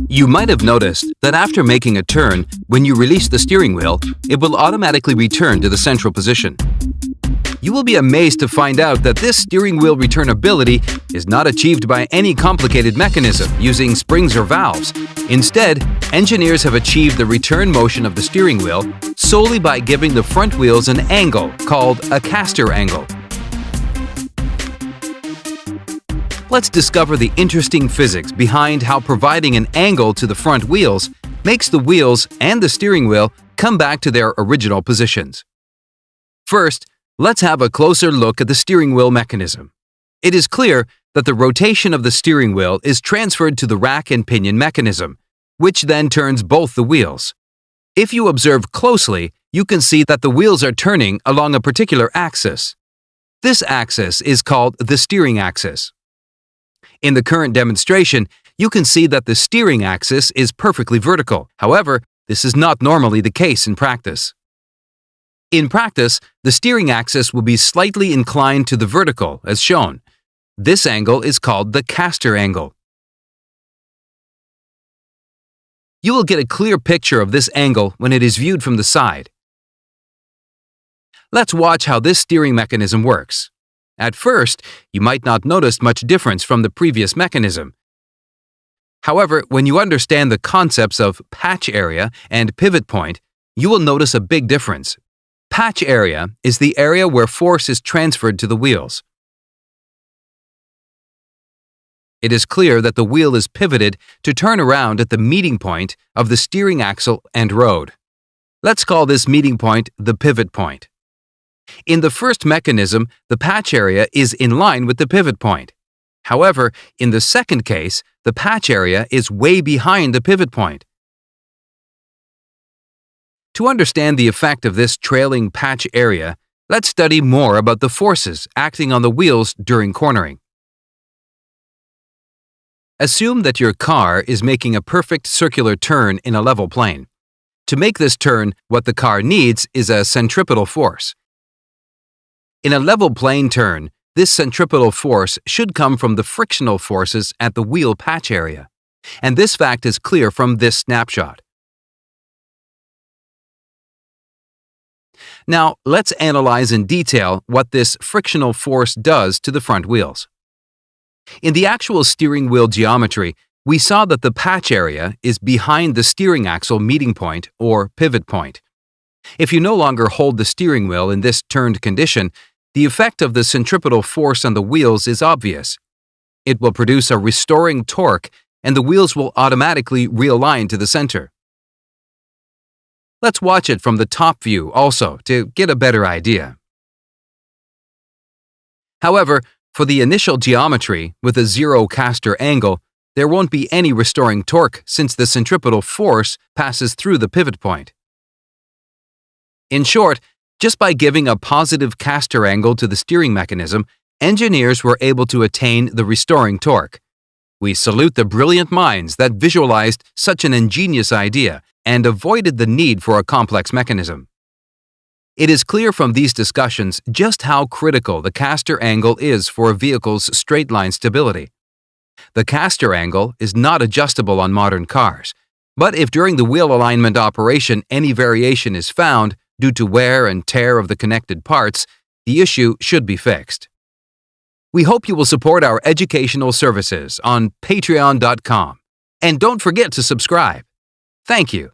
You might have noticed that after making a turn, when you release the steering wheel, it will automatically return to the central position. You will be amazed to find out that this steering wheel returnability is not achieved by any complicated mechanism using springs or valves. Instead, engineers have achieved the return motion of the steering wheel solely by giving the front wheels an angle called a caster angle. Let's discover the interesting physics behind how providing an angle to the front wheels makes the wheels and the steering wheel come back to their original positions. First, let's have a closer look at the steering wheel mechanism. It is clear that the rotation of the steering wheel is transferred to the rack and pinion mechanism, which then turns both the wheels. If you observe closely, you can see that the wheels are turning along a particular axis. This axis is called the steering axis. In the current demonstration, you can see that the steering axis is perfectly vertical. However, this is not normally the case in practice. In practice, the steering axis will be slightly inclined to the vertical, as shown. This angle is called the caster angle. You will get a clear picture of this angle when it is viewed from the side. Let's watch how this steering mechanism works. At first, you might not notice much difference from the previous mechanism. However, when you understand the concepts of patch area and pivot point, you will notice a big difference. Patch area is the area where force is transferred to the wheels. It is clear that the wheel is pivoted to turn around at the meeting point of the steering axle and road. Let's call this meeting point the pivot point. In the first mechanism, the patch area is in line with the pivot point. However, in the second case, the patch area is way behind the pivot point. To understand the effect of this trailing patch area, let's study more about the forces acting on the wheels during cornering. Assume that your car is making a perfect circular turn in a level plane. To make this turn, what the car needs is a centripetal force. In a level plane turn, this centripetal force should come from the frictional forces at the wheel patch area, and this fact is clear from this snapshot. Now, let's analyze in detail what this frictional force does to the front wheels. In the actual steering wheel geometry, we saw that the patch area is behind the steering axle meeting point or pivot point. If you no longer hold the steering wheel in this turned condition, the effect of the centripetal force on the wheels is obvious. It will produce a restoring torque, and the wheels will automatically realign to the center. Let's watch it from the top view also to get a better idea. However, for the initial geometry with a zero caster angle, there won't be any restoring torque since the centripetal force passes through the pivot point. In short, just by giving a positive caster angle to the steering mechanism, engineers were able to attain the restoring torque. We salute the brilliant minds that visualized such an ingenious idea and avoided the need for a complex mechanism. It is clear from these discussions just how critical the caster angle is for a vehicle's straight-line stability. The caster angle is not adjustable on modern cars, but if during the wheel alignment operation any variation is found due to wear and tear of the connected parts, the issue should be fixed. We hope you will support our educational services on patreon.com. And don't forget to subscribe. Thank you.